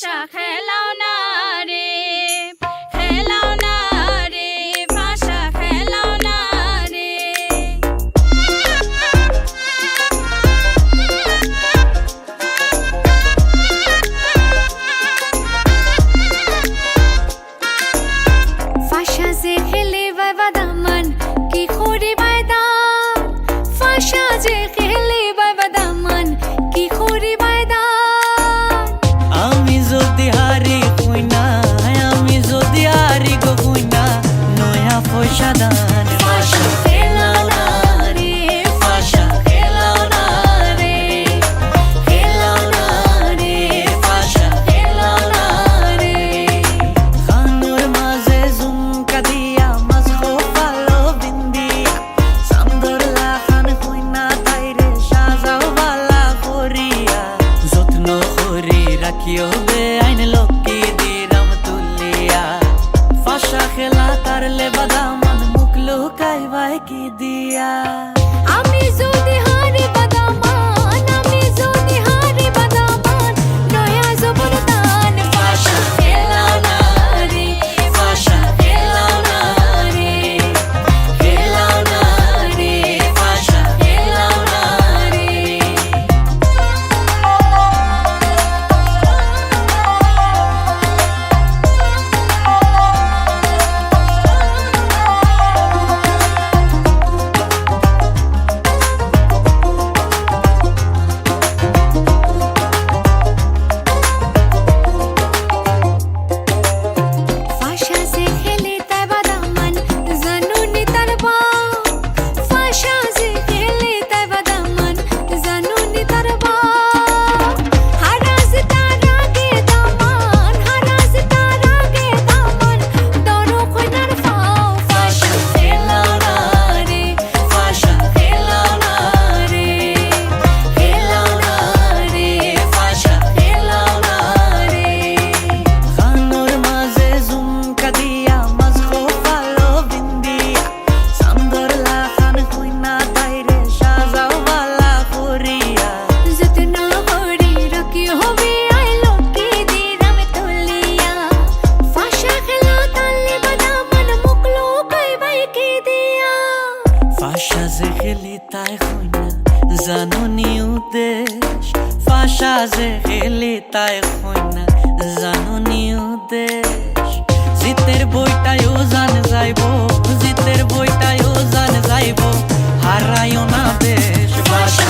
ফাঁসা খেলাও না রে, খেলাও না রে, ফাঁসা খেলাও না রে। ফাঁসা যে খেলে বাদামান কি খড়ি বায়দান, ফাঁসা যে খেলে বাদামান কি খড়ি বায়দান। আমি যদি হারি কইনা, আমি যদি হারি গো কইনা, নয়া পয়সা দান। ফাঁসা খেলাও না রে, ফাঁসা খেলাও না রে, খেলাও না রে, ফাঁসা খেলাও না রে। খানুর মাঝে ঝুমকা দিয়া মাছ খোপালো বিন্দিয়া, চান্দরলা খান কইনা তাইরে সাজাও বালা করিয়া, যত্ন করি রাখিও বে আইন লক্ষ্মী দিরাম তুলিয়া। ফাঁসা খেলা তারলে বাদামান মুখ লুকাইবাই কি দিয়া। আমি যদি হারি বাদামান, আমি যদি হারি বাদামান, নয়া জবর দান। ফাঁসা খেলাও না রে, ফাঁসা খেলাও না রে, খেলাও না রে, ফাঁসা খেলাও না রে। ফাঁসা যে খেলে তাই বাদামান জানুনি তার বাপ, ফাঁসা যে খেলে তাই বাদামান জানুনি তার বাপ। হারাজ তার আগে দামান, হারাজ তার আগে দামান, দরো কইনার ফাও। ফাঁসা খেলাও না রে, ফাঁসা খেলাও না রে, খেলাও না রে, ফাঁসা খেলাও না রে। খানুর মাঝে ঝুমকা দিয়া মাছ খোপালো বিন্দিয়া, চান্দরলা খান কইনা তাইরে সাজাও বালা করিয়া, যত্ন করি রাখি হবে আই লক্ষ্মী দিরাম তুলিয়া। ফাঁসা খেলা তালে বাদামান মুখ লুকাইবাই কি দিয়া। ফাঁসা যে খেলি তাই কইনা জানুনি উদ্দেশ, ফাঁসা যে খেলি তাই কইনা জানুনি উদ্দেশ। জিতের বইটাইও জান যাইব, জিতের বইটাইও জান যাইব, হারাইও না বেশ। ফাঁসা